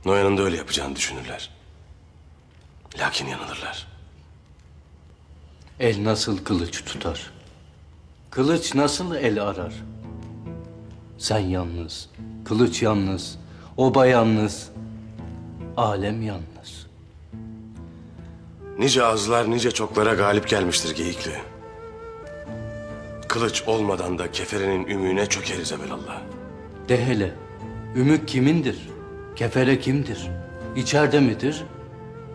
Noyan'ın da öyle yapacağını düşünürler. Lakin yanılırlar. El nasıl kılıç tutar? Kılıç nasıl el arar? Sen yalnız, kılıç yalnız, oba yalnız, alem yalnız. Nice azlar nice çoklara galip gelmiştir Geyikli. Kılıç olmadan da keferenin ümüğüne çökeriz evelallah. De hele, ümük kimindir? Kefere kimdir? İçeride midir,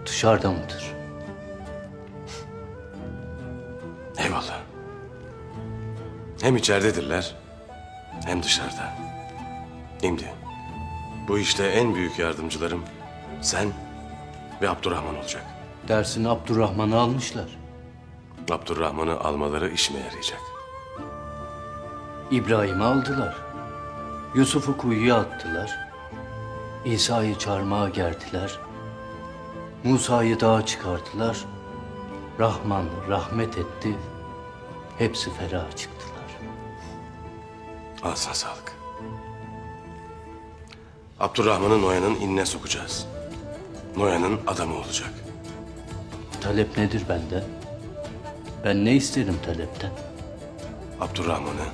dışarıda mıdır? Eyvallah. Hem içeridedirler hem dışarıda. Şimdi bu işte en büyük yardımcılarım sen ve Abdurrahman olacak. Dersini Abdurrahman'ı almışlar. Abdurrahman'ı almaları işime yarayacak. İbrahim'i aldılar. Yusuf'u kuyuya attılar. İsa'yı çarmıha gerdiler. Musa'yı dağa çıkardılar. Rahman rahmet etti. Hepsi feraha çıktılar. Ağzına sağlık. Abdurrahman'ı Noyan'ın inine sokacağız. Noyan'ın adamı olacak. Talep nedir benden? Ben ne isterim talepten? Abdurrahman'ı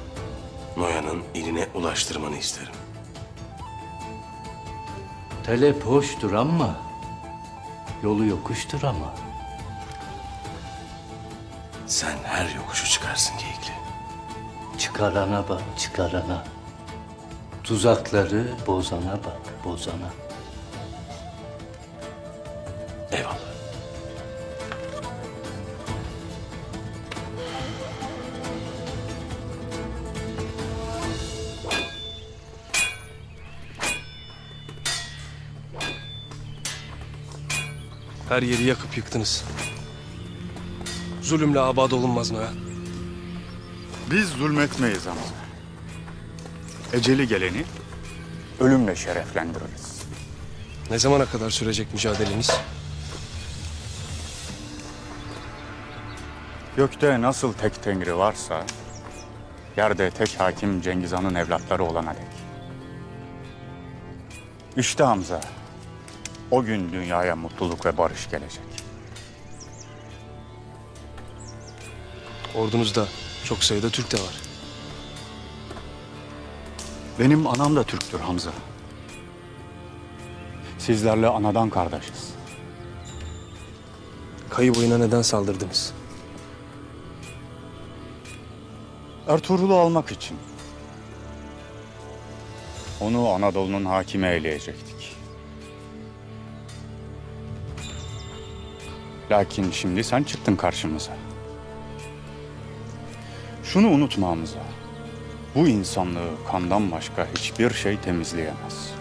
Noyan'ın inine ulaştırmanı isterim. Talep hoştur ama yolu yokuştur ama. Sen her yokuşu çıkarsın Geyikli. Çıkarana bak, çıkarana. Tuzakları bozana bak, bozana. Eyvallah. Her yeri yakıp yıktınız. Zulümle abad olunmaz Noya. Biz zulmetmeyiz Hamza. Eceli geleni ölümle şereflendiririz. Ne zamana kadar sürecek mücadeleniz? Gökte nasıl tek tengri varsa, yerde tek hakim Cengiz Han'ın evlatları olana dek. İşte Hamza, o gün dünyaya mutluluk ve barış gelecek. Ordunuzda çok sayıda Türk de var. Benim anam da Türktür Hamza. Sizlerle anadan kardeşiz. Kayı boyuna neden saldırdınız? Ertuğrul'u almak için. Onu Anadolu'nun hakimi eyleyecektik. Lakin şimdi sen çıktın karşımıza. Şunu unutma Hamza. Bu insanlığı kandan başka hiçbir şey temizleyemez.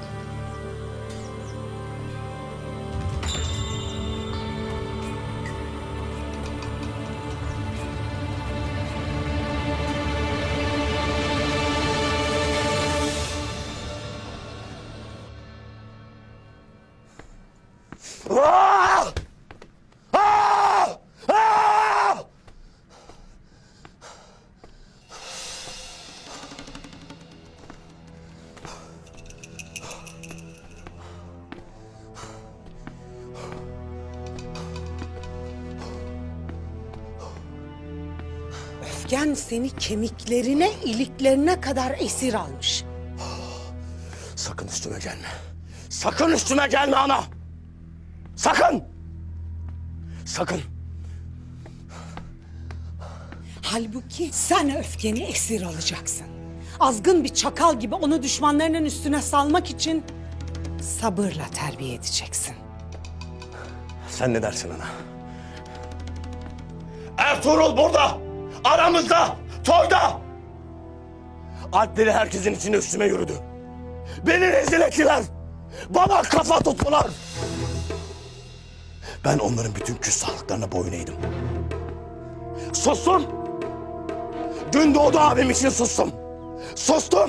Öfken seni kemiklerine, iliklerine kadar esir almış. Sakın üstüme gelme. Sakın üstüme gelme ana! Sakın! Sakın! Halbuki sen öfkeni esir alacaksın. Azgın bir çakal gibi onu düşmanlarının üstüne salmak için sabırla terbiye edeceksin. Sen ne dersin ana? Ertuğrul burada! Aramızda! Toyda! Alpleri herkesin içinde üstüme yürüdü. Beni rezil ettiler! Bana kafa tuttular! Ben onların bütün küstahlıklarına boyun eğdim. Sustum! Gün doğdu abim için sustum. Sustum!